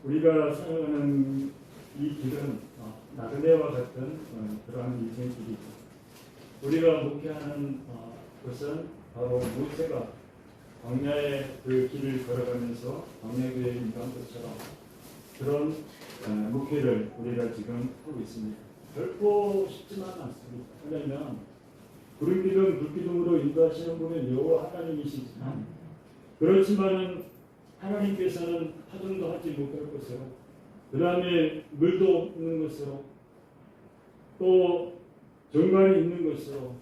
우리가 살아가는 이 길은 나그네와 같은 그러한 인생 길이죠. 우리가 목회하는 것은 바로 모세가 광야의 그 길을 걸어가면서 광야교회에 임한 것처럼 그런 목회를 우리가 지금 하고 있습니다. 결코 쉽지만 않습니다. 왜냐하면 구름 기둥 불기둥으로 인도하시는 분은 여호와 하나님이시지만 그렇지만은 하나님께서는 파종도 하지 못할 것으로 그 다음에 물도 없는 것으로 또 정관이 있는 것으로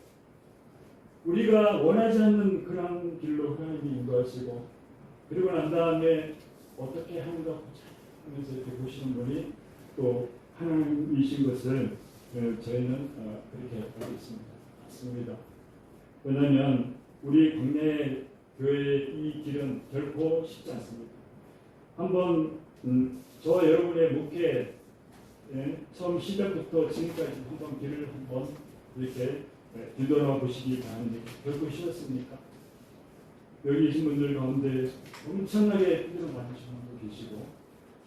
우리가 원하지 않는 그런 길로 하나님이 인도하시고 그리고 난 다음에 어떻게 하는가 보자 하면서 이렇게 보시는 분이 또 하나님이신 것을 저희는 그렇게 알고 있습니다. 맞습니다. 왜냐하면 우리 국내 교회의 이 길은 결코 쉽지 않습니다. 한번 저와 여러분의 목회 처음 시작부터 지금까지 한번 길을 한번 이렇게 뒤돌아 보시기 바랍니다. 결코 쉬웠습니까? 여기 계신 분들 가운데 엄청나게 힘들어 많으신 분도 계시고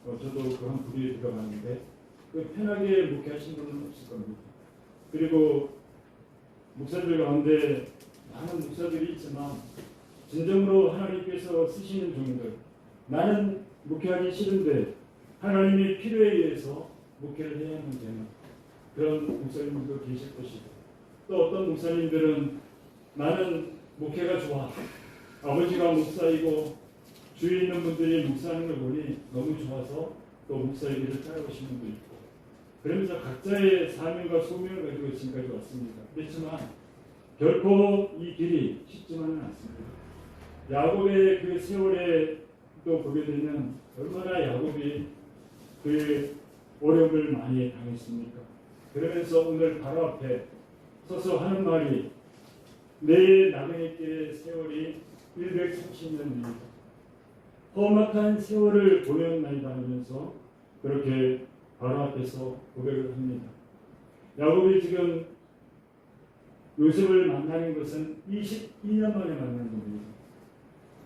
저도 그런 부류에 들어가는데 편하게 목회하신 분은 없을 겁니다. 그리고 목사들 가운데 많은 목사들이 있지만 진정으로 하나님께서 쓰시는 종들 나는 목회하기 싫은데 하나님의 필요에 의해서 목회를 해야만 되는 그런 목사님들도 계실 것이고 또 어떤 목사님들은 나는 목회가 좋아 아버지가 목사이고 주위에 있는 분들이 목사하는 걸 보니 너무 좋아서 또 목사의 길을 따라오시는 분도 있고 그러면서 각자의 사명과 소명을 가지고 지금까지 왔습니다. 그렇지만 결코 이 길이 쉽지만은 않습니다. 야곱의 그 세월에 또 보게 되면 얼마나 야곱이 그 어려움을 많이 당했습니까? 그러면서 오늘 바로 앞에 서서 하는 말이 내 나그네길의 세월이 130년입니다. 험악한 세월을 보냈나이다 하면서 그렇게 바로 앞에서 고백을 합니다. 야곱이 지금 요셉을 만나는 것은 22년 만에 만난 겁니다.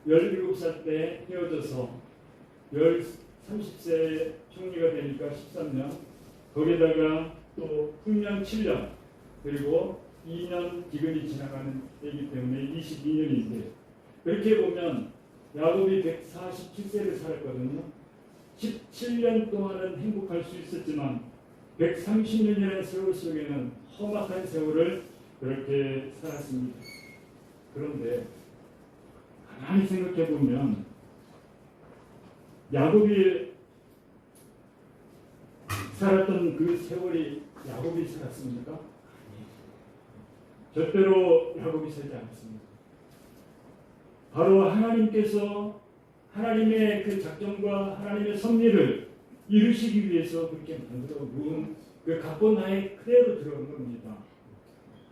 17살 때 헤어져서 30세 총리가 되니까 13년 거기다가 또 훈련 7년 그리고 2년 기근이 지나가는 때이기 때문에 22년인데 그렇게 보면 야곱이 147세를 살았거든요. 17년 동안은 행복할 수 있었지만 130년이라는 세월 속에는 험악한 세월을 그렇게 살았습니다. 그런데 가만히 생각해 보면 야곱이 살았던 그 세월이 야곱이 살았습니까? 절대로 야곱이 살지 않았습니다. 바로 하나님께서 하나님의 그 작정과 하나님의 섭리를 이루시기 위해서 그렇게 만들어 놓은 그 각본하에 그대로 들어간 겁니다.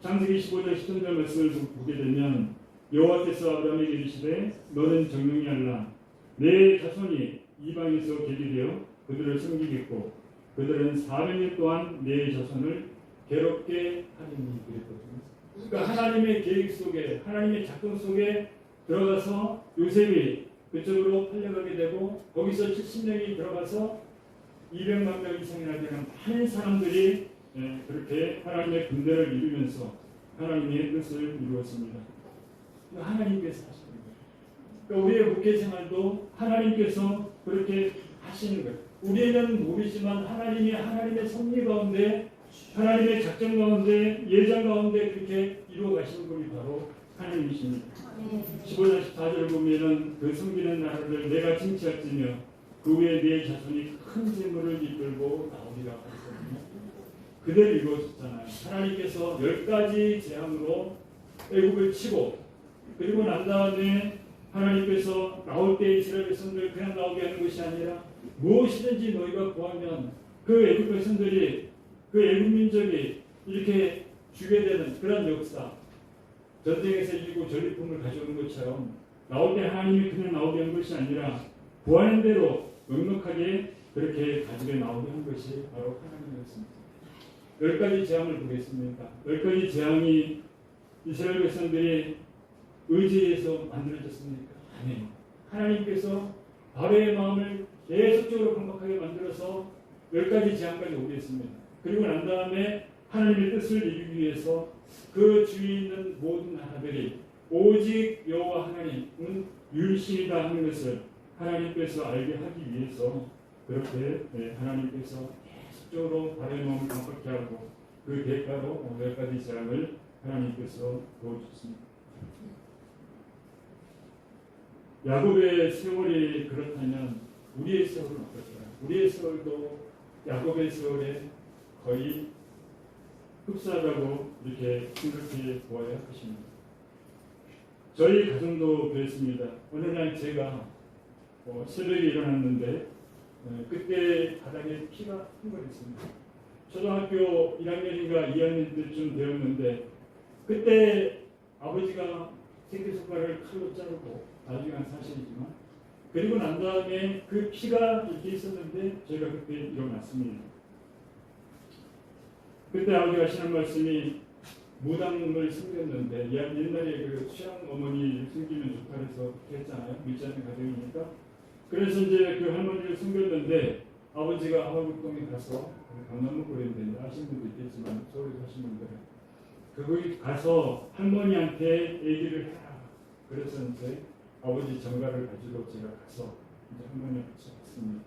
창세기 15장 10절 말씀을 보게 되면 여호와께서 아브라함에게 이르시되 너는 정령이 알라 내 자손이 이방에서 계기되어 그들을 섬기겠고 그들은 400년 동안 내 자손을 괴롭게 하리니 그랬거든요. 그러니까 하나님의 계획 속에 하나님의 작동 속에 들어가서 요셉이 그쪽으로 팔려가게 되고 거기서 70명이 들어가서 200만 명 이상이나 되는 많은 사람들이 그렇게 하나님의 군대를 이루면서 하나님의 뜻을 이루었습니다. 하나님께서 하시는 거예요. 그러니까 우리의 목회 생활도 하나님께서 그렇게 하시는 거예요. 우리는 모르지만 하나님이 하나님의 섭리 가운데 하나님의 작정 가운데 예정 가운데 그렇게 이루어 가시는 분이 바로 하나님이십니다. 15장 14절을 보면은 그 섬기는 나라를 내가 칭찬하며 그 후에 네 자손이 큰 재물을 이끌고 나오리라 하셨거든요. 그대로 이루어졌잖아요. 하나님께서 10가지 재앙으로 애국을 치고 그리고 난 다음에 하나님께서 나올 때 이스라엘 백성들 그냥 나오게 하는 것이 아니라 무엇이든지 너희가 구하면 그 애국 백성들이 그 애국 민족이 이렇게 주게 되는 그런 역사 전쟁에서 이기고 전리품을 가져오는 것처럼 나올 때 하나님이 그냥 나오게 한 것이 아니라 구하는 대로 넉넉하게 그렇게 가지고 나오게 한 것이 바로 하나님이었습니다. 10가지 재앙을 보겠습니다. 10가지 재앙이 이스라엘 백성들이 의지해서 만들어졌습니까? 아니에요. 하나님께서 바로의 마음을 계속적으로 강박하게 만들어서 10가지 재앙까지 오게 했습니다. 그리고 난 다음에 하나님의 뜻을 이루기 위해서 그 주위에 있는 모든 나라들이 오직 여호와 하나님은 유일신이다 하는 것을 하나님께서 알게 하기 위해서 그렇게 하나님께서 계속적으로 바람의 마음을 강박케 하고 그 대가로 10가지 재앙을 하나님께서 도와주셨습니다. 야곱의 세월이 그렇다면 우리의 세월은 어떨까요? 우리의 세월도 야곱의 세월에 거의 흡사하다고 이렇게 생각해 보아야 할 것입니다. 저희 가정도 그랬습니다. 어느 날 제가 새벽에 일어났는데 그때 바닥에 피가 흥건했습니다. 초등학교 1학년인가 2학년 때쯤 되었는데 그때 아버지가 새끼손가락을 칼로 자르고 나중에 한 사실이지만 그리고 난 다음에 그 피가 이렇게 있었는데 저희가 그때 일어났습니다. 그때 아버지가 하시는 말씀이 무당을 숨겼는데 옛날에 그 수양 어머니를 숨기면 좋다 해서 그렇게 했잖아요. 밀자는 가정이니까. 그래서 이제 그 할머니를 숨겼는데 아버지가 하월국동에 가서 강남구 그랬는데 아시는 분도 있겠지만 서울에 사신 분들은 거기 가서 할머니한테 얘기를 해라. 그래서 이제 아버지 정가를 가지고 제가 가서 이제 할머니한테 왔습니다.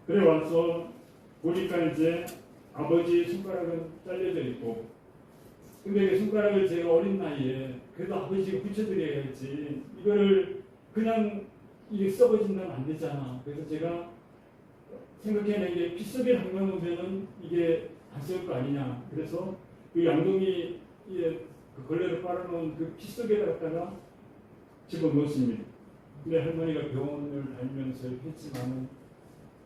그래 와서 보니까 이제 아버지 손가락은 잘려져 있고 근데 그 손가락을 제가 어린 나이에 그래도 아버지가 붙여드려야지 이거를 그냥 이게 썩어진다면 안 되잖아. 그래서 제가 생각해낸 게 피 속에 담가놓으면 이게 안 썩을 거 아니냐. 그래서 그 양동이 그 걸레로 빨아놓은 그 피 속에 갖다가 집어넣었습니다. 근데 할머니가 병원을 다니면서 했지만은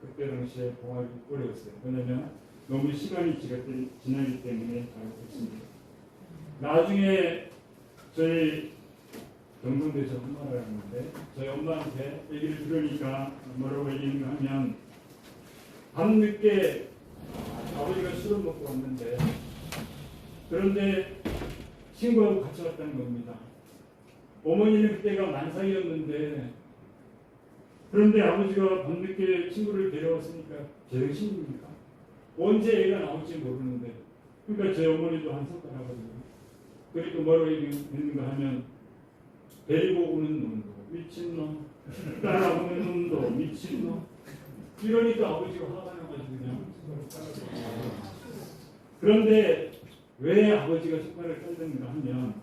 그때 당시에 봉하기 어려웠어요. 왜냐면 너무 시간이 지나기 때문에 잘못했습니다. 나중에 저희 경상도에서 한 말을 하는데 저희 엄마한테 얘기를 들으니까 뭐라고 얘기했는가 하면 밤늦게 아버지가 술을 먹고 왔는데 그런데 친구하고 같이 왔다는 겁니다. 어머니는 그때가 만삭이었는데 그런데 아버지가 밤늦게 친구를 데려왔으니까 제정신입니까? 언제 애가 나올지 모르는데 그러니까 제 어머니도 한석달 하거든요. 그리고 뭐라고 얘기했는가 하면 데리고 오는 놈도 미친놈 따라오는 놈도 미친놈 이러니까 아버지가 화가 나가지고 그냥 그런데 왜 아버지가 손가락을 잘랐는가 하면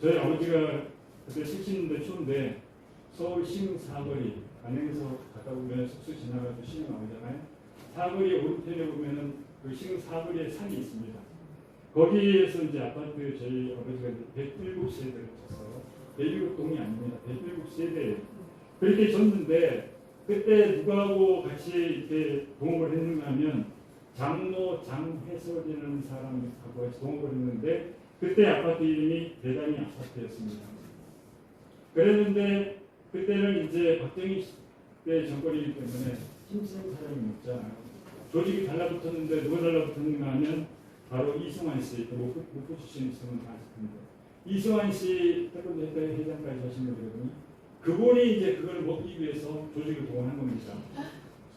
저희 아버지가 그때 70년대 초인데 서울 시흥 사거리 안양에서 갔다 오면 숙소 지나가도 시흥 나오잖아요. 사거리 오른편에 보면은 그 시흥 사거리에 산이 있습니다. 거기에서 이제 아파트 저희 아버지가 107세대를 졌어요. 107동이 아닙니다. 107세대. 그렇게 졌는데 그때 누구하고 같이 이렇게 동업을 했는가 하면 장로 장해설이라는 사람하고 동업을 했는데 그때 아파트 이름이 대단히 아파트였습니다. 그랬는데 그때는 이제 박정희 때 정권이기 때문에 힘센 사람이 없잖아요. 조직이 달라붙었는데 누가 달라붙었는가 하면 바로 이승환 씨, 목포 출신 있으면 아실 텐데 이승환 씨 태권도 회장까지 하신 분이거든요. 그분이 이제 그걸 먹기 위해서 조직을 동원한 겁니다.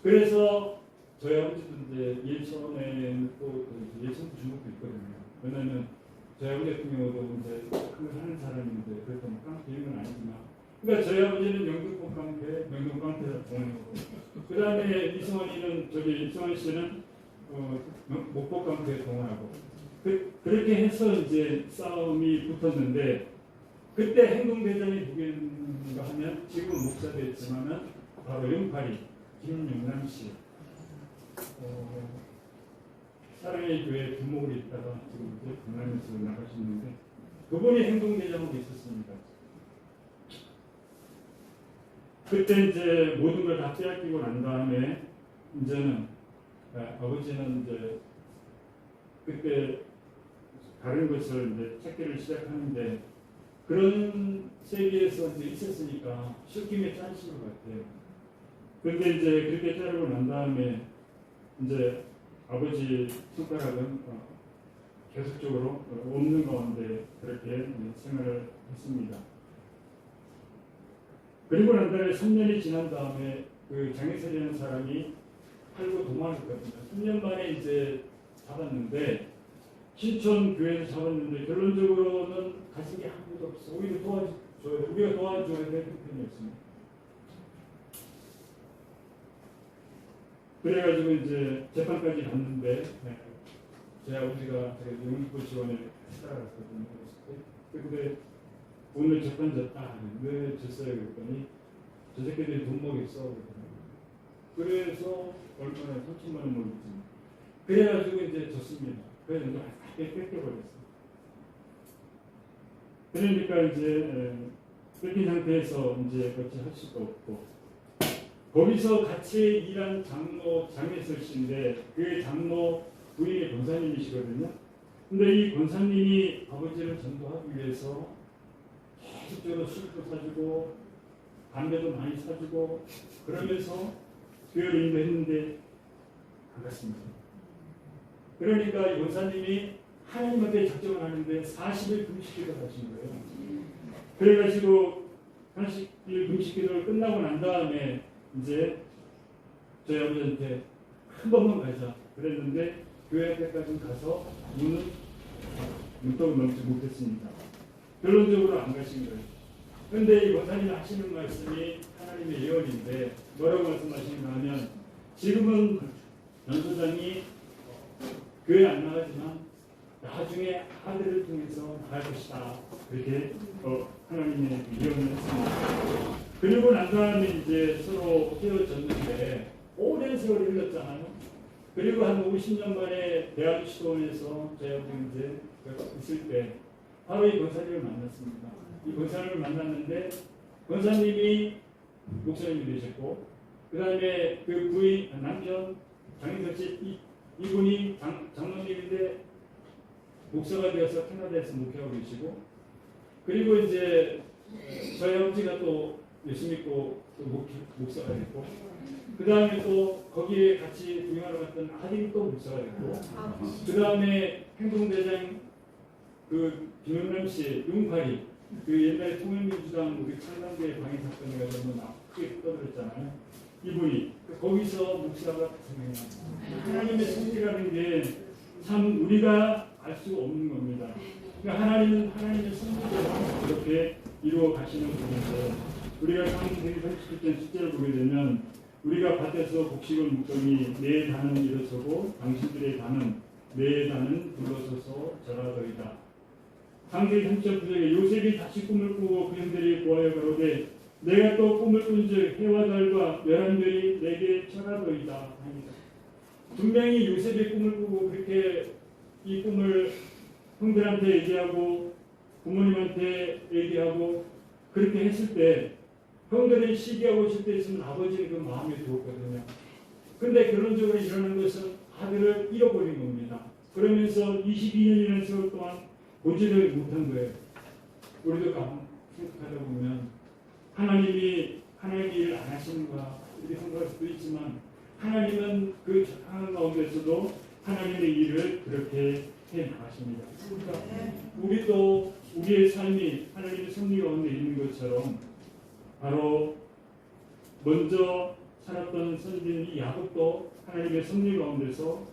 그래서 저희 아버지도 이제 예천에 또 예천 중국도 있거든요. 왜냐하면 저희 아버지 같은 경우도 이제 그걸 하는 사람인데 그렇다고 깡패 이런 건 아니지만 그러니까 저희 아버지는 영등포 깡패, 명동 깡패를 동원하고 그 다음에 이승환 씨는 목포 깡패에 동원하고 그렇게 해서 이제 싸움이 붙었는데 그때 행동대장이 누구인가 하면 지금 목사도 있지만은 바로 영팔이 김영남 씨 사랑의 교회 부목을 있다가 지금 이제 강남에서 나가셨는데 그분이 행동대장으로 있었습니다. 그때 이제 모든 걸 다 빼앗기고 난 다음에 이제는 아버지는 이제 그때 다른 것을 이제 찾기를 시작하는데 그런 세계에서 이제 있었으니까 술김에 짜신 것 같아요. 그런데 이제 그렇게 자르고 난 다음에 이제 아버지 손가락은 계속적으로 없는 가운데 그렇게 생활을 했습니다. 그리고 난 다음에 3년이 지난 다음에 그 장애설이라는 사람이 팔고 도망했거든요. 3년 만에 이제 잡았는데 신촌 교회에서 잡았는데 결론적으로는 가진 게 아무도 없어. 오히려 도와줘요. 우리가 도와줘야 되는 편이었습니다. 그래가지고 이제 재판까지 갔는데 제 아버지가 제가 영등포 지원에 찾아갔거든요. 근데 오늘 재판 졌다. 왜 졌어요? 그랬더니 저 새끼들이 돈 먹였어. 그래서 얼마나 3천만 원 먹였지. 그래가지고 이제 졌습니다. 그래서 이제 뺏겨버렸어요. 그러니까 이제 뺏긴 상태에서 이제 같이 할 수도 없고 거기서 같이 일한 장로 장례설 씨인데 그 장로 부인이 권사님이시거든요. 근데 이 권사님이 아버지를 전도하기 위해서 계속적으로 술도 사주고 담배도 많이 사주고 그러면서 교회를 인도했는데 안 갔습니다. 그러니까 이 권사님이 하나님한테 작정을 하는데 40일 금식기도를 하신 거예요. 그래가지고 40일 금식기도를 끝나고 난 다음에 이제 저희 아버지한테 한 번만 가자 그랬는데 교회 앞에까지 가서 문턱을 넘지 못했습니다. 결론적으로 안 가신 거예요. 그런데 이 권사님이 하시는 말씀이 하나님의 예언인데 뭐라고 말씀하시는가 하면 지금은 전소장이 교회 안 나가지만 나중에 아들을 통해서 나갈 것이다. 그렇게 하나님의 예언을 했습니다. 그리고 난 다음에 이제 서로 헤어졌는데 오랜 세월이 흘렀잖아요. 그리고 한 50년 만에 대학시도원에서 제가 이제 있을 때 바로 이 권사님을 만났습니다. 이 권사님을 만났는데 권사님이 목사님이 되셨고 그 다음에 그 부인 남편 장인석 씨 이분이 장로님인데 목사가 되어서 캐나다에서 목회하고 계시고 그리고 이제 저희 아버지가 또 예수 믿고 또 목사가 됐고 그 다음에 또 거기에 같이 부임하러 갔던 아들이 또 목사가 됐고 그 다음에 행동대장 그 김영남 씨 용팔이 그 옛날에 통일민주당 우리 창당대 방해 사건이 가지고 크게 떠들었잖아요. 이분이 거기서 목사가 생겨납니다. 하나님의 섭리라는 게 참 우리가 알 수 없는 겁니다. 그러니까 하나님은 하나님의 섭리대로 이렇게 이루어 가시는 분인데 우리가 창세기 37장 10절을 보게 되면 우리가 밭에서 곡식을 묵더니 내 단은 일어서고 당신들의 단은 내 단은 불러서서 절하더이다. 창세기 39절에 요셉이 다시 꿈을 꾸고 그 형들이 보아여 가로되 내가 또 꿈을 꾼즉 해와 달과 멸한별이 내게 절하더이다 합니다. 분명히 요셉이 꿈을 꾸고 그렇게 이 꿈을 형들한테 얘기하고 부모님한테 얘기하고 그렇게 했을 때 형들이 시기하고 있을 때 있으면 아버지는 그 마음이 두었거든요. 그런데 결론적으로 일어난 것은 아들을 잃어버린 겁니다. 그러면서 22년이라는 세월 동안 보지를 못한 거예요. 우리도 생각하다 보면 하나님이 하나님의 일을 안 하시는가 이렇게 생각할 수도 있지만 하나님은 그 적당한 가운데서도 하나님의 일을 그렇게 해 나가십니다. 그러니까 우리도 우리의 삶이 하나님의 섭리 가운데 있는 것처럼 바로 먼저 살았던 선진 야곱도 하나님의 섭리 가운데서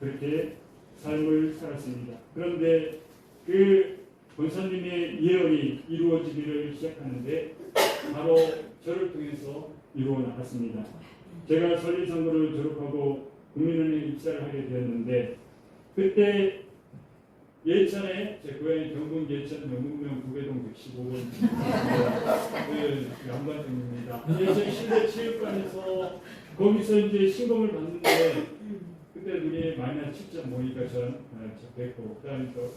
그렇게 삶을 살았습니다. 그런데 그 권사님의 예언이 이루어지기를 시작하는데 바로 저를 통해서 이루어 나갔습니다. 제가 설립상고를 졸업하고 국민은행 입사를 하게 되었는데 그때 예천에 제 고향이 경북 예천 영국면 구배동 115번 그 양반입니다. 예천 실내 체육관에서 거기서 이제 신검을 받는데 그때 눈이 마이너스 7.5니까 전 적겠고 그다음에 또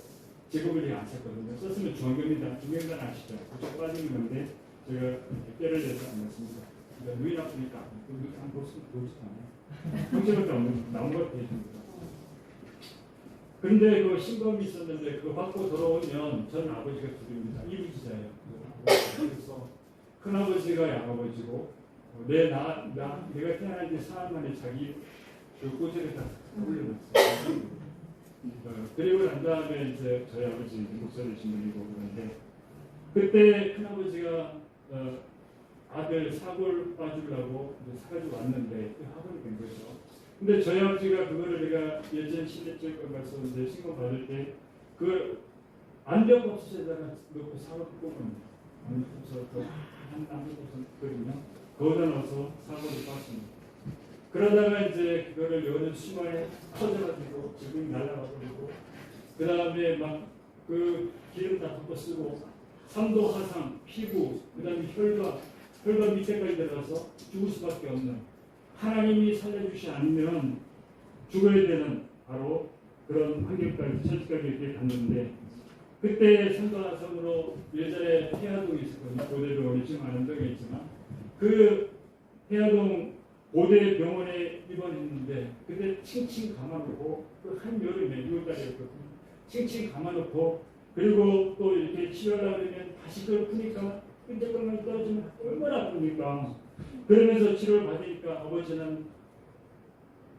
제곱을 안 썼거든요. 썼으면 중앙경단 아시죠? 그쪽 빠지는 건데 제가 때를 내서 안 났습니다. 그러니까 눈이 나쁘니까 안 보지도 않아요. 형제밖에 없는 나온 것 같아요. 그런데 그 신검이 있었는데 그거 받고 돌아오면 전 아버지가 둘입니다. 이부지자예요. 그래서 큰아버지가 양아버지고 내가 태어난 지 사흘 만에 자기 그 꼬지를 다 올려놨어요. 그리고 난 다음에 이제 저희 아버지 목사 되신 분이고 그런데 그때 큰아버지가 아들 사골 빠주려고 이제 사가지고 왔는데 그 학원이 된 거죠. 근데 저희 아버지가 그거를 내가 예전 실내체육관 가서 이제 신고 받을 때 그걸 안벽법수에다가 넣고 사골 꼽은 안벽법수 한 안벽법수거든요. 거기다 넣어서 사골을 빻습니다. 그러다가 이제 그거를 여는 심화에 터져가지고 지금 날라가버리고 그 다음에 막 그 기름 다 덮어 쓰고 삼도 화상, 피부, 그 다음에 혈관 밑에까지 들어가서 죽을 수밖에 없는 하나님이 살려주시 않으면 죽어야 되는 바로 그런 환경까지 처지까지 이렇게 갔는데 그때 삼도화성으로 예전에 해화동이 있었거든요. 고대병원이 지금 안동에 있지만 그 해화동 고대 병원에 입원했는데 그때 칭칭 감아놓고 그 한여름에 6월달이었거든요. 칭칭 감아놓고 그리고 또 이렇게 치료를 하려면 다시 그걸 푸니까 끈적끈적 떨어지면 얼마나 아픕니까. 그러면서 치료를 받으니까 아버지는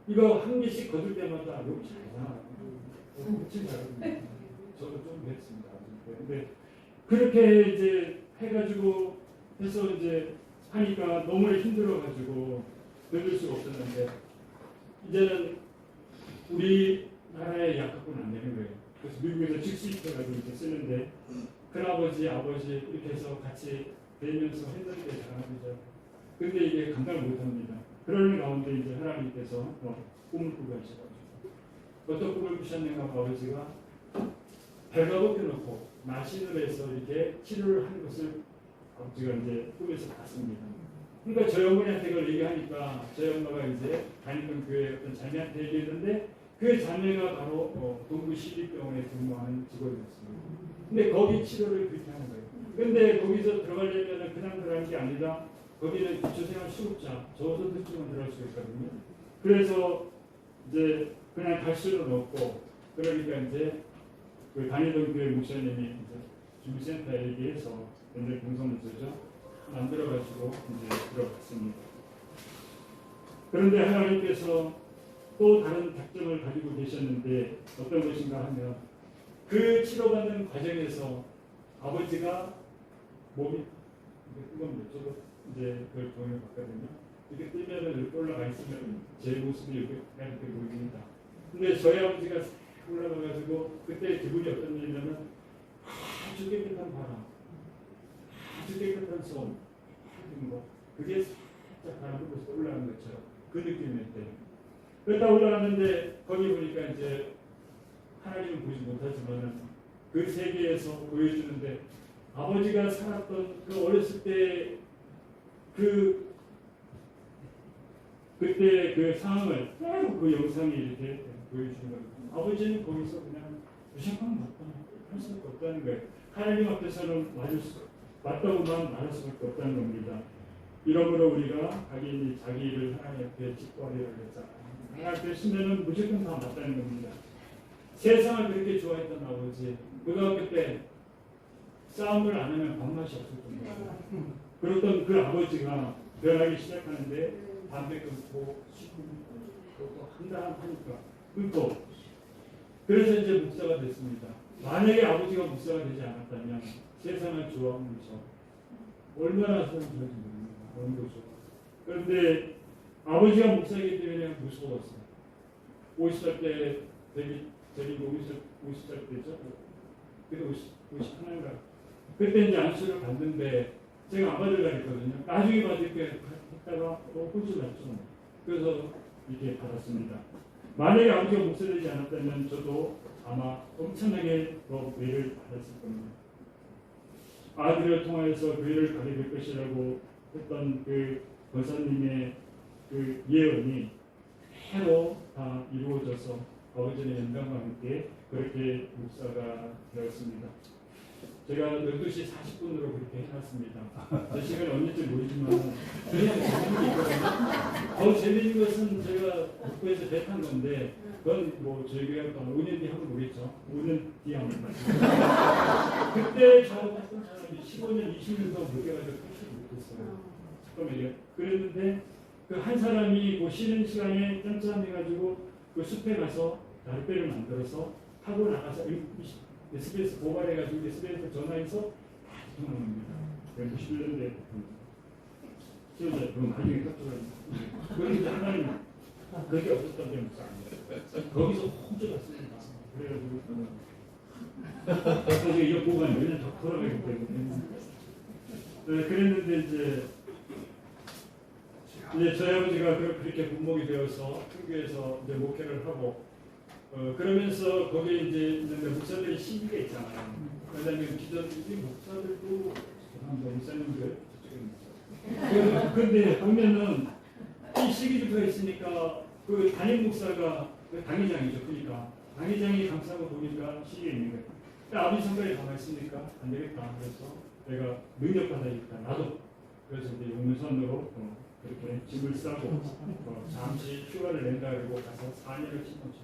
이거 한 개씩 거둘 때마다 욕 잘하잖아. 욕 잘하거든요. 저도 좀 했습니다. 근데 그렇게 이제 해가지고 해서 이제 하니까 너무 힘들어가지고 견딜 수가 없었는데 이제는 우리나라의 약 갖고는 안 되는 거예요. 그래서 미국에서 직수입해가지고 이렇게 쓰는데 큰아버지, 아버지 이렇게 해서 같이 되면서 했는데 잘하죠. 근데 이게 감당을 못합니다. 그러는 가운데 이제 하나님께서 꿈을 꾸게 하셔가지고 어떤 꿈을 꾸셨는가 아버지가 배가 고펴놓고 나신을 해서 이렇게 치료를 하는 것을 아버지가 이제 꿈에서 봤습니다. 그러니까 저희 어머니한테 그걸 얘기하니까 저희 엄마가 이제 다니던 교회 어떤 자매한테 얘기했는데 그 자매가 바로 동부시립병원에 근무하는 직원이었습니다. 근데 거기 치료를 그렇게 하는 거예요. 근데 거기서 들어가려면 그냥 들어가는 게 아니라 거기는 기초생활 수급자, 저소득층만 들어갈 수 있거든요. 그래서 이제 그냥 갈 수는 없고 그러니까 이제 그 다니던 교회 목사님이 이제 주민센터에 얘기해서 연대 공성문서죠 만들어가지고 이제 들어갔습니다. 그런데 하나님께서 또 다른 작전을 가지고 계셨는데 어떤 것인가 하면 그 치료받는 과정에서 아버지가 몸이 뜨거운 저도 이제 그걸 도움을 받거든요. 이렇게 뜨면은 이렇게 올라가 있으면 제 모습이 이렇게 보입니다. 근데 저희 아버지가 올라가가지고 그때 기분이 어떻냐면은 아주 깨끗한 바람, 아주 깨끗한 소음, 그게 살짝 바람 불어서 올라가는 것처럼 그 느낌이었대요. 그러다 올라갔는데 거기 보니까 이제 하나님은 보지 못하지만은 그 세계에서 보여주는데 아버지가 살았던 그 어렸을 때 그때 그 상황을 그 영상이 이렇게 보여주는 거예요. 아버지는 거기서 그냥 무심한 맞다 할 수밖에 없다는 거예요. 하나님 앞에서는 맞다고만 말할 수밖에 없다는 겁니다. 이러므로 우리가 자기 일을 하나님 앞에 직구하려고 했잖아요. 하나님 앞에 쓰면은 무조건 다 맞다는 겁니다. 세상을 그렇게 좋아했던 아버지, 고등학교 때 싸움을 안 하면 밥맛이 없을 정도로 그랬던 그 아버지가 변하기 시작하는데 담배 끊고 술 끊고 한달 하니까 끊고 그래서 이제 목사가 됐습니다. 만약에 아버지가 목사가 되지 않았다면 세상을 좋아하면서 얼마나 사람 좋아하는지 모릅니다. 원도죠. 그런데 아버지가 목사이기 때문에 무서웠어요. 50살 때 데리고 50살 때죠. 그때 51인가. 그때 이제 안수를 받는데 제가 안 받으려고 했거든요. 나중에 받을게 했다가 혼쭐 났죠. 그래서 이렇게 받았습니다. 만약에 아버지가 목사되지 않았다면 저도 아마 엄청나게 더 괴를 받았을 겁니다. 아들을 통하여서 교회를 가게 될 것이라고 했던 그 권사님의 그 예언이 해로 다 이루어져서 아버지의 영광과 함께 그렇게 목사가 되었습니다. 제가 12시 40분으로 그렇게 해놨습니다. 제 시간이 언제쯤 모르지만 그냥 재밌는 게 있거든요. 더 재밌는 것은 제가 국부에서 배탄 건데 그건 뭐 저희 교회가 5년 뒤에 하면 모르겠죠. 5년 뒤에 하면 그때 저하고 했던 사람이 15년, 20년 동안 못 해가지고 탈출 못했어요. 잠깐만요. 그랬는데 그 한 사람이 그 쉬는 시간에 짬짬 해가지고 그 숲에 가서 나룻배를 만들어서 타고 나가서 SBS 고발해가지고 SBS 전화해서 다 통합니다. 91년대 세우자. 그럼 나중에 깜짝을 그런데 이제 하나님 그게 없었던 게 묵상입니다. 거기서 홈즈갔습니다. 그래가지고 그래서 이거 보고 한 몇년 더 돌아가기 때문에 그랬는데 이제 저희 아버지가 그렇게 군목이 되어서 풍교에서 이제 목회를 하고 그러면서 거기에 이제 있는데 목사들이 시기가 있잖아요. 왜냐하면 기존들이 목사들도 목사님들 그런데 보면은 이 시기주가 있으니까 그 담임 목사가 그 당회장이죠. 그러니까 당회장이 감싸고 보니까 시기가 있는 거예요. 아버지 생각이 가만히 있으니까 안 되겠다. 그래서 내가 능력받아야겠다. 나도. 그래서 이제 용문선으로 그렇게 집을 싸고 잠시 휴가를 낸다 그러고 가서 4년을 치렀죠.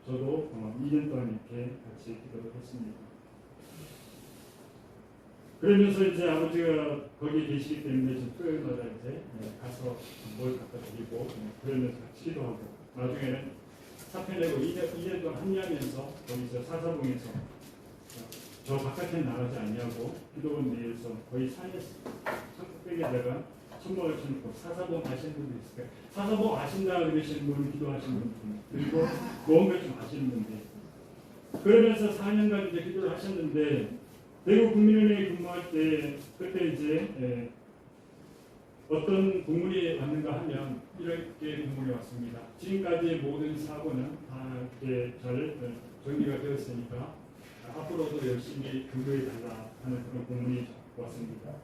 저도 2년 동안 이렇게 같이 기도를 했습니다. 그러면서 이제 아버지가 거기 계시기 때문에 저 토요일마다 이제 가서 뭘 갖다 드리고 그러면서 같이 기도하고 나중에는 사표 내고 2년 동안 합류하면서 거기서 사사봉에서 저 바깥에 나가지 않냐고 기도원 내에서 거의 산에 산꼭대기에다가 천막을 쳐놓고 사사봉 아시는 분도 있을 거예요. 사사봉 아신다 그러시는 분, 기도하시는 분, 그리고 뭔가 좀 아시는 분들. 그러면서 4년간 이제 기도를 하셨는데 대구 국민은행에 근무할 때 그때 이제 어떤 공문이 왔는가 하면 이렇게 공문이 왔습니다. 지금까지 모든 사고는 다 이렇게 잘 정리가 되었으니까 앞으로도 열심히 근무해 달라 하는 그런 공문이 왔습니다.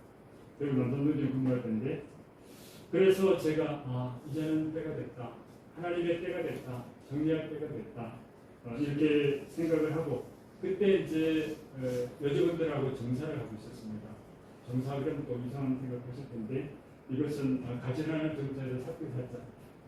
대구 남산동에 근무할 텐데 그래서 제가 이제는 때가 됐다. 하나님의 때가 됐다. 정리할 때가 됐다. 이렇게 생각을 하고 그때 이제 여직원들하고 정사를 하고 있었습니다. 정사하면 또 이상한 생각하실 텐데 이것은 가지런한 정사에서 삭제하자.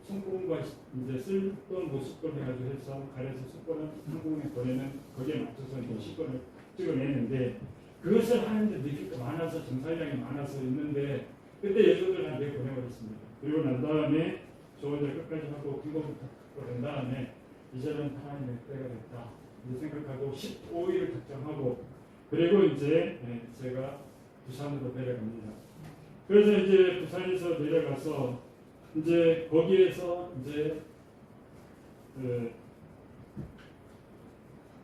성공과 이제 쓸돈 모습권 해가지고 해서 가려서 숙권을 한국에 보내는 거기에 맞춰서 이제 시권을 찍어내는데 그것을 하는데 느낄 게 많아서 정사량이 많아서 있는데 그때 여직원들한테 보내버렸습니다. 그리고 난 다음에 조언을 끝까지 하고 근거부터 낸 다음에 이제는 하나님의 때가 됐다. 생각하고 15일을 작정하고 그리고 이제 제가 부산으로 내려갑니다. 그래서 이제 부산에서 내려가서 이제 거기에서 이제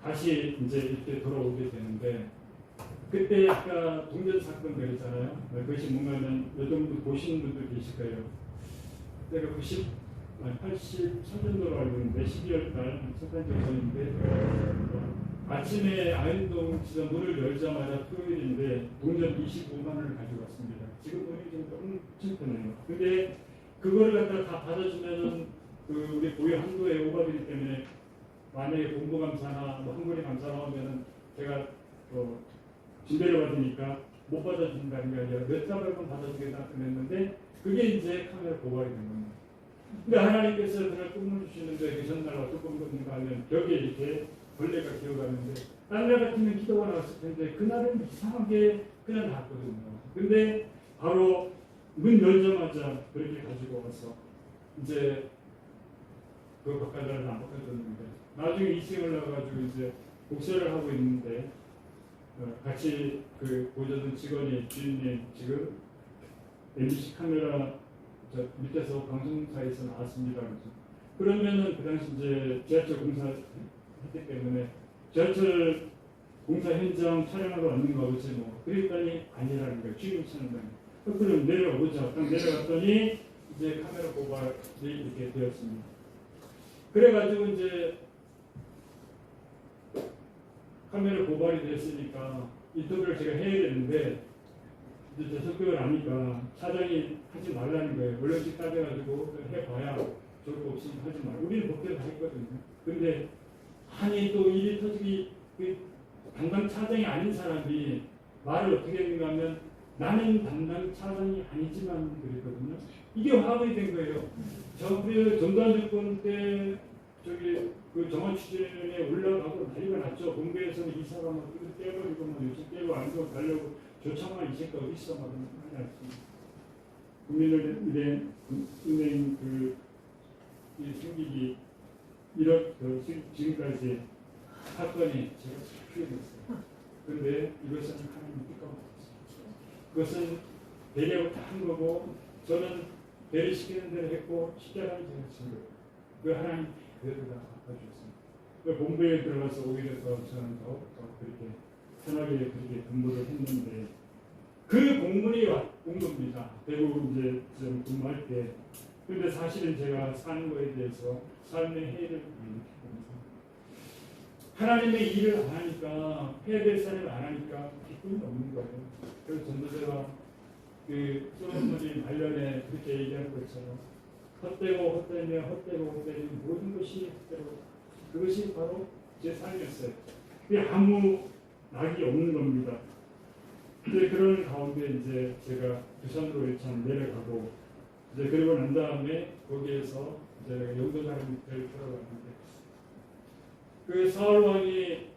다시 이제 이렇게 돌아오게 되는데 그때 아까 동전 사건 그랬잖아요. 그것이 뭔가는 여러분들 보시는 분들 계실 거예요. 그때가 83년도로 알고 있는데 12월 달 첫 번째 전인데 아침에 아현동 지점 문을 열자마자 토요일인데 동전 25만 원을 가지고 왔습니다. 지금 돈이 좀 엄청 크네요. 근데 그거를 갖다가 다 받아주면은 우리 고유 한도의 오밥이기 때문에 만약에 공부감사나 뭐 한국의 감사나 하면은 제가 진대를 받으니까 못 받아준다는 게 아니라 몇 달만 받아주겠다 그랬는데 그게 이제 카메라 고발이 된 겁니다. 근데 하나님께서 그날 꿈을 주시는데 그 전날 어떤 꿈인가 하면 벽에 이렇게 벌레가 기어가는데 다른 날 같으면 기도가 나왔을 텐데 그날은 이상하게 그냥 나왔거든요. 근데 바로 문 열자마자 그렇게 가지고 와서 이제 그 바깥을 안 바꿔줬는데 나중에 2층을 나가가지고 이제 복사를 하고 있는데 같이 그 보여줬던 직원이 주인님 지금 MBC 카메라 저 밑에서 방송사에서 나왔습니다. 그러면은 그 당시 이제 지하철 공사했기 때문에 지하철 공사 현장 촬영하러 왔는가 보지 뭐 그랬더니 아니라는 거예요. 주인을 찾는 거예요. 그럼 내려오자. 딱 내려갔더니 이제 카메라 고발이 이렇게 되었습니다. 그래가지고 이제 카메라 고발이 됐으니까 인터뷰를 제가 해야 되는데 이제 제 성격을 아니까 차장이 하지 말라는 거예요. 원래씩 따져가지고 해봐야 좋을 거 없으면 하지 말고 우리는 법대로 다 했거든요. 근데 아니 또 일이 터지기 담당 차장이 아닌 사람이 말을 어떻게 했는가 하면 나는 담당 차장이 아니지만 그랬거든요. 이게 화합이 된 거예요. 전두환 정권 때 그 정원 추진에 올라가고 난리가 났죠. 본부에서는 이 사람을 떼버리고 요즘 떼고 안고 가려고 조창만 이 새끼 어디 있어 막 하지 않습니다. 국민은행 생기기 지금까지 사건이 제가 피해냈어요. 그런데 이것은 하나님의 뜻과 같았어요. 그것은 배려하고 다 한 거고 저는 배려시키는 대로 했고 십자가는 제가 진 거예요. 그 하나님 그대로 다 갚아주셨습니다. 그 본부에 들어가서 오히려 더 저는 더 그렇게 편하게 그렇게 근무를 했는데 그 공문이 온 겁니다. 대구 이제 좀 근무할 때. 근데 사실은 제가 사는 거에 대해서 삶의 해를 느꼈습니다. 하나님의 일을 안 하니까 해야 될 사람을 안 하니까 기쁨이 없는 거예요. 그래서 전도제가 그 솔로몬이 말년에 그렇게 얘기하는 것처럼 헛되고 헛되며 헛되고 헛되며 모든 것이 헛되고 그것이 바로 제 삶이었어요. 그게 아무 낙이 없는 겁니다. 이제 그런 가운데 이제 제가 부산으로 일단 내려가고 이제 그리고 난 다음에 거기에서 이제 영도사를 들어갔는데 그 사울 왕이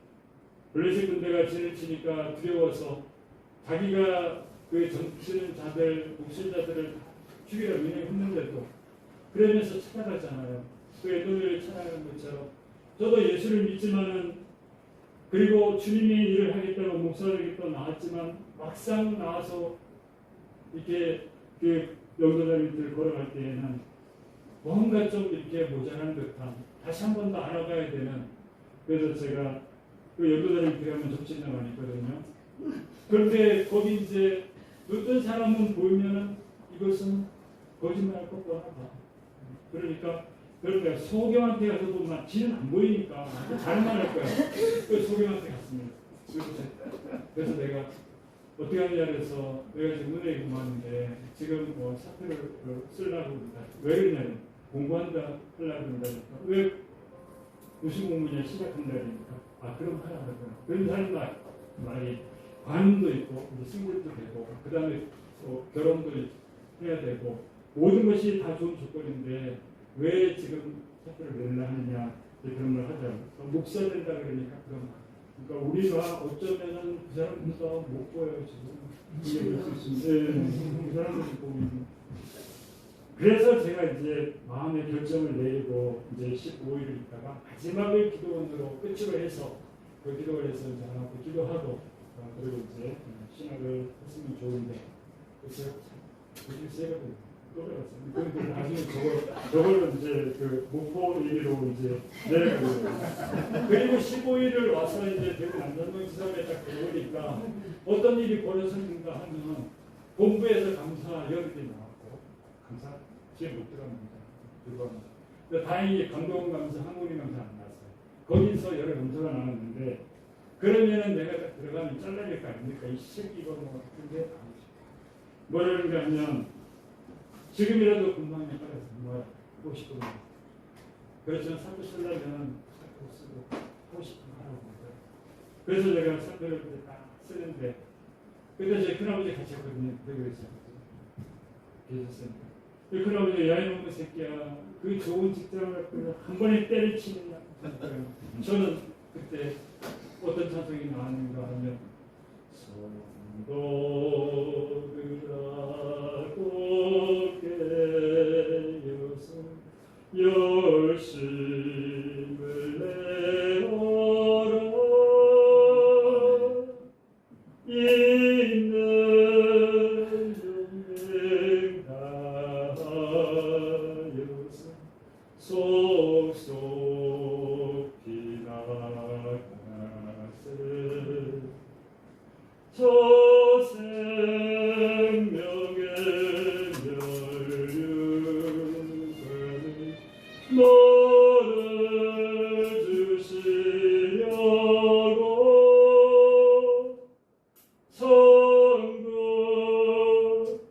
블레셋 군대가 진을 치니까 두려워서 자기가 그 정치는 자들 목술자들을 죽이라고 명령했는데도 그러면서 찾아가잖아요. 그 에도를 찾아가는 것처럼 저도 예수를 믿지만은 그리고 주님의 일을 하겠다고 목사를 하겠다고 나왔지만 막상 나와서 이렇게 그 영도자 밑을 걸어갈 때에는 뭔가 좀 이렇게 모자란 듯한 다시 한 번 더 알아가야 되는 그래서 제가 그 영도자 밑에 가면 접시가 많이 있거든요. 그런데 거기 이제 어떤 사람은 보이면은 이것은 거짓말할 것도 하다. 그러니까 소경한테 가서도 막 지는 안 보이니까 다른 말 할 거야. 그 소경한테 갔습니다. 그래서 내가 어떻게 하느냐 그래서 내가 지금 은행에 근무하는데 지금 뭐 사표를 쓰려고 합니다. 왜 그러냐면 공부한다 하려고 한다. 왜 무슨 공부냐 시작한다 그러니까 아 그럼 하라 그러더라. 그런 사람 말이 관음도 있고 이제 승부도 되고 그 다음에 결혼도 해야 되고 모든 것이 다 좋은 조건인데 왜 지금 사표를 내려 하느냐 그런 걸 하자. 목사 된다 그러니까 그러니까 우리가 어쩌면은 그 사람보다 못 보여요 지금. 이해할 수 있습니다. 그 사람들이 보면. 그래서 제가 이제 마음의 결정을 내리고 이제 15일을 있다가 마지막을 기도원으로 끝으로 해서 그 기도를 해서 이제 하나 기도하고 그리고 이제 신학을 했으면 좋은데 그래서 그게 세거든요. 또 배웠어요. 그런데 나중에 저걸 이제 그 목포 일로 이제 내려가고 그리고 15일을 와서 이제 대구 남전동 지사에 딱 들어오니까 어떤 일이 벌어졌는가 하면 본부에서 감사 연락이 나왔고 감사 지금 못 들어갑니다. 그리고 다행히 강동 감사, 한국인 감사 안 나왔어요. 거기서 여러 감사가 나왔는데 그러면은 내가 딱 들어가면 잘라낼 거 아닙니까? 이 새끼 이거 뭐 근데 뭐라는 게 하면 지금이라도 금방에 따라서 뭐 하고 싶은 거. 그렇지만 사표 쓰려면 사표 쓰고 하고 싶은 거 하라고 합니다. 그래서 제가 사표를 딱 쓰는데 그때 제 큰아버지 같이 했거든요. 대구에서 계셨으니까. 그 큰아버지 야이놈의 새끼야 그 좋은 직장을 갖고 한 번에 때려치느냐. 저는 그때 어떤 찬송이 나왔는가 하면 성도들아 깨어서 열심을 내어라 있는 영생 다하여서 속속히 나가세 저 생명의 멸류관을 너를 주시려고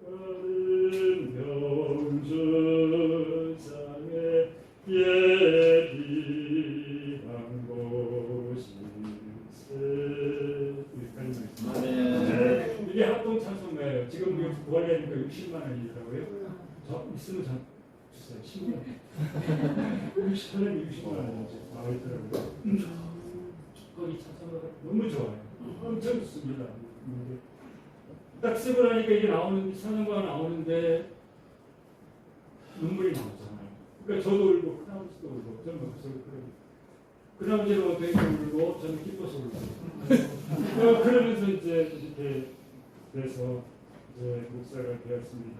선곡하는 명주상에 예비한 곳이세. 이게 합동 찬송가예요. 지금 구하려니까 60만 원이더라고요. 저 있으면 전 주세요. 10년. 68년에 60만 원이죠. 있더라고요. 거기 찬송가가 너무 좋아요. 엄청 좋습니다. 딱 쓰고 나니까 이게 나오는 찬송가가 나오는데 눈물이 나오잖아요. 그러니까 저도 울고 큰아버지도 울고 저는 목소리 그러고 큰아버지도 되게 울고 저는 기뻐서 울고 그러면서 이제 이렇게 그래서 이제 목사가 되었습니다.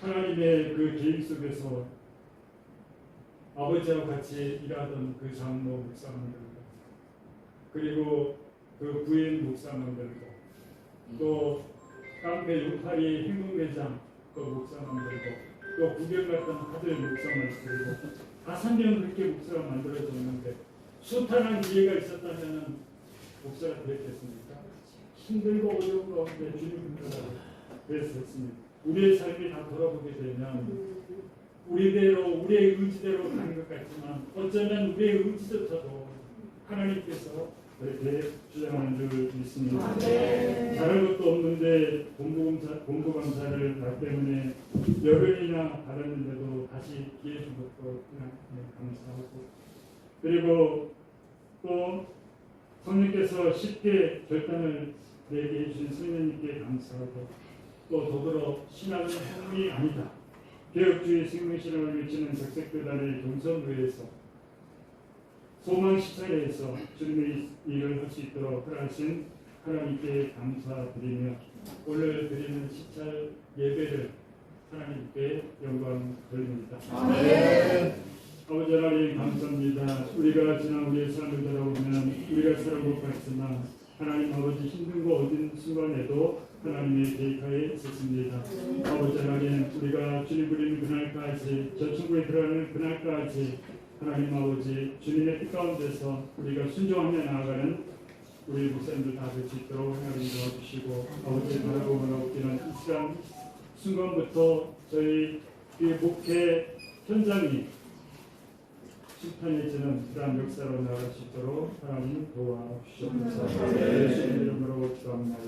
하나님의 그 계획 속에서 아버지와 같이 일하던 그 장로 목사님들과 그리고 그 부인 목사님들과 또 깡패 요파리 행동대장 그 목사님들과 또 구경 갔던 아들 목사님들과 5명 그렇게 목사가 만들어졌는데 숱한 기회가 있었다면 목사가 되었겠습니까? 힘들고 어려운 가운데 주님 붙들어서 그랬었습니다. 우리의 삶이 다 돌아보게 되면 우리대로 우리의 의지대로 가는 것 같지만 어쩌면 우리의 의지조차도 하나님께서 그렇게 주장하는 줄 믿습니다. 다른 것도 없는데 공부감사를 나 때문에 열흘이나 받았는데도 다시 기회 준 것도 그냥 감사하고 그리고 또 성령께서 쉽게 결단을 내게 해주신 성령님께 감사하고 또 더불어 신앙은 행위 아니다. 개혁주의 생명신앙을 외치는 적색교단의 동선부에서 소망 시찰에서 주님의 일을 할 수 있도록 허락하신 하나님께 감사드리며 오늘 드리는 시찰 예배를 하나님께 영광 돌립니다. 아버지 하나님 감사합니다. 우리가 지난 우리의 삶을 돌아보면 우리가 살아온 것 같지만 하나님 아버지 힘든 거 어딘 순간에도 하나님의 계획하에 있었습니다. 아버지 하나님 우리가 주님 부리는 그날까지 저 천국에 들어가는 그날까지 하나님 아버지 주님의 뜻 가운데서 우리가 순종하며 나아가는 우리 목사님들 다 될 수 있도록 하나님 도와주시고 아버지 바라보며 없기는 이 시간 순간부터 저희 목회 현장이 심판해지는 그러한 역사로 나아갈 수 있도록 하나님 도와주시옵소서. 예수님 이름으로 기도합니다.